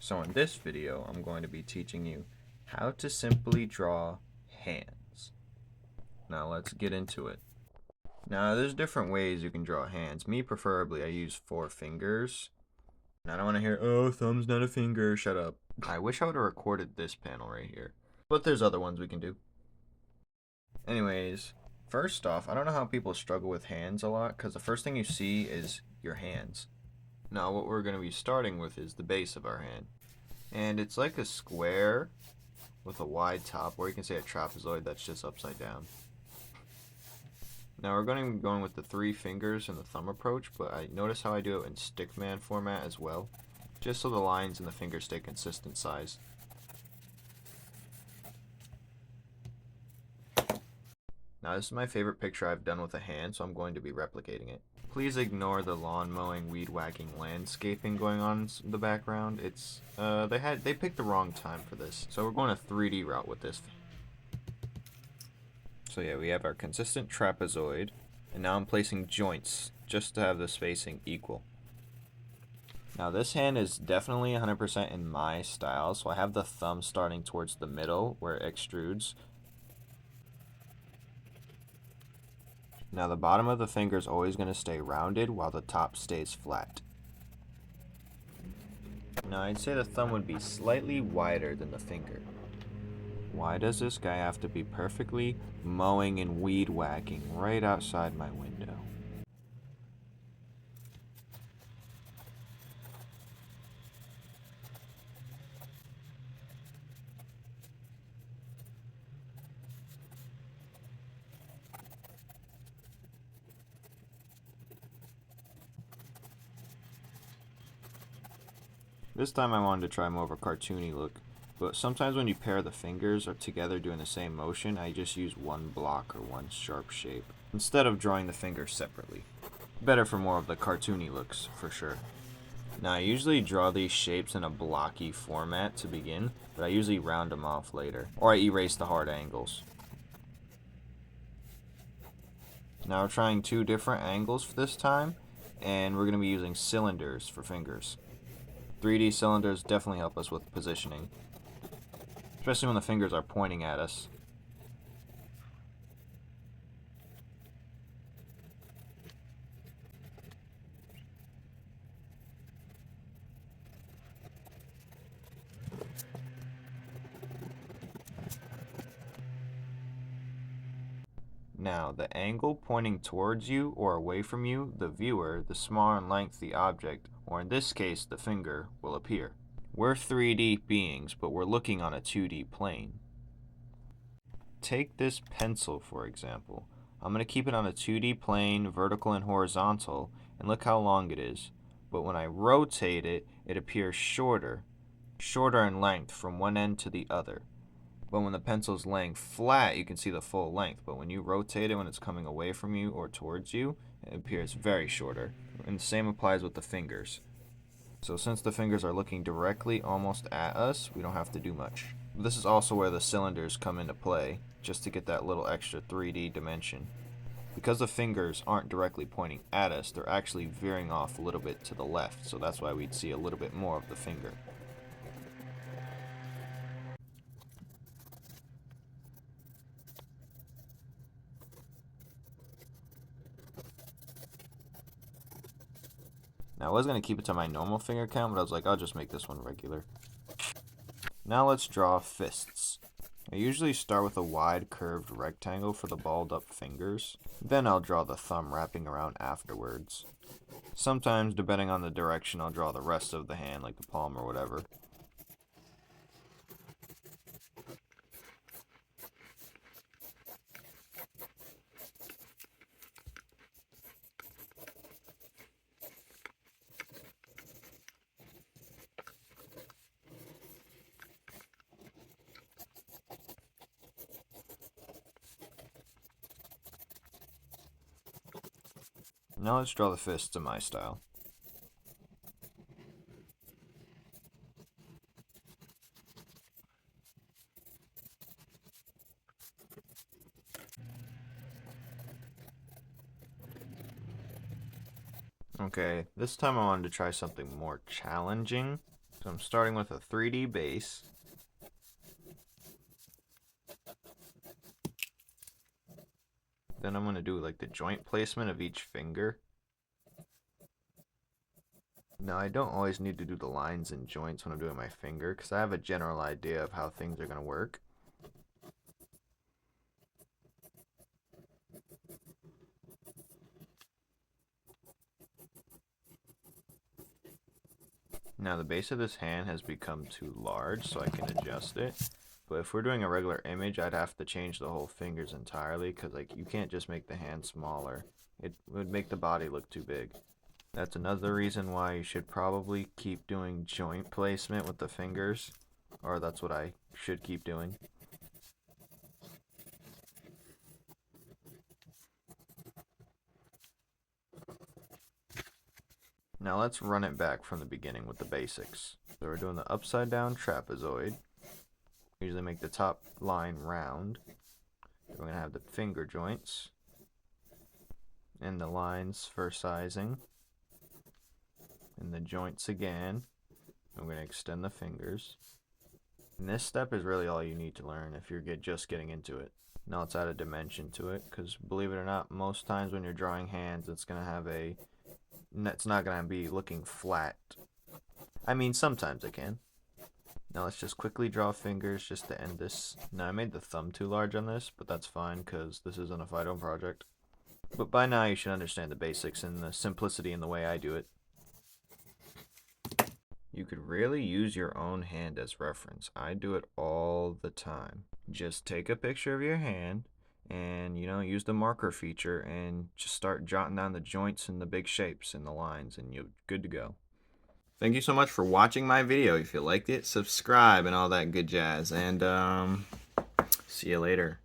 So in this video, I'm going to be teaching you how to simply draw hands. Now let's get into it. Now there's different ways you can draw hands. Me preferably, I use 4 fingers. And I don't want to hear, oh, thumb's not a finger, shut up. I wish I would have recorded this panel right here. But there's other ones we can do. Anyways, first off, I don't know how people struggle with hands a lot, because the first thing you see is your hands. Now what we're going to be starting with is the base of our hand. And it's like a square with a wide top, or you can say a trapezoid that's just upside down. Now we're going to be going with the 3 fingers and the thumb approach, but I notice how I do it in stickman format as well, just so the lines and the fingers stay consistent size. Now this is my favorite picture I've done with a hand, so I'm going to be replicating it. Please ignore the lawn mowing, weed whacking, landscaping going on in the background. It's they picked the wrong time for this, so we're going a 3D route with this. So yeah, we have our consistent trapezoid, and now I'm placing joints just to have the spacing equal. Now this hand is definitely 100% in my style, so I have the thumb starting towards the middle where it extrudes. Now the bottom of the finger is always going to stay rounded while the top stays flat. Now I'd say the thumb would be slightly wider than the finger. Why does this guy have to be perfectly mowing and weed whacking right outside my window? This time I wanted to try more of a cartoony look, but sometimes when you pair the fingers or together doing the same motion, I just use one block or one sharp shape, instead of drawing the fingers separately. Better for more of the cartoony looks, for sure. Now I usually draw these shapes in a blocky format to begin, but I usually round them off later, or I erase the hard angles. Now we're trying 2 different angles for this time, and we're going to be using cylinders for fingers. 3D cylinders definitely help us with positioning, especially when the fingers are pointing at us. Now, the angle pointing towards you or away from you, the viewer, the smaller in length the object, or in this case the finger, will appear. We're 3D beings, but we're looking on a 2D plane. Take this pencil, for example. I'm going to keep it on a 2D plane, vertical and horizontal, and look how long it is. But when I rotate it, it appears shorter in length from one end to the other. But when the pencil's laying flat, you can see the full length. But when you rotate it, when it's coming away from you or towards you, it appears very shorter. And the same applies with the fingers. So since the fingers are looking directly almost at us, we don't have to do much. This is also where the cylinders come into play, just to get that little extra 3D dimension. Because the fingers aren't directly pointing at us, they're actually veering off a little bit to the left, so that's why we'd see a little bit more of the finger. Now I was going to keep it to my normal finger count, but I was like, I'll just make this one regular. Now let's draw fists. I usually start with a wide curved rectangle for the balled up fingers. Then I'll draw the thumb wrapping around afterwards. Sometimes, depending on the direction, I'll draw the rest of the hand, like the palm or whatever. Now let's draw the fists in my style. Okay, this time I wanted to try something more challenging. So I'm starting with a 3D base. Then I'm going to do like the joint placement of each finger. Now I don't always need to do the lines and joints when I'm doing my finger because I have a general idea of how things are going to work. Now the base of this hand has become too large, so I can adjust it. But if we're doing a regular image, I'd have to change the whole fingers entirely because like you can't just make the hand smaller. It would make the body look too big. That's another reason why you should probably keep doing joint placement with the fingers, or that's what I should keep doing. Now let's run it back from the beginning with the basics. So we're doing the upside down trapezoid. Usually make the top line round. Then we're going to have the finger joints and the lines for sizing. And the joints again. I'm going to extend the fingers. And this step is really all you need to learn if you're just getting into it. Now let's add a dimension to it, because believe it or not, most times when you're drawing hands, it's not going to be looking flat. I mean, sometimes it can. Now let's just quickly draw fingers just to end this. Now I made the thumb too large on this, but that's fine because this isn't a Fido project. But by now you should understand the basics and the simplicity in the way I do it. You could really use your own hand as reference. I do it all the time. Just take a picture of your hand and, use the marker feature and just start jotting down the joints and the big shapes and the lines and you're good to go. Thank you so much for watching my video. If you liked it, subscribe and all that good jazz. And see you later.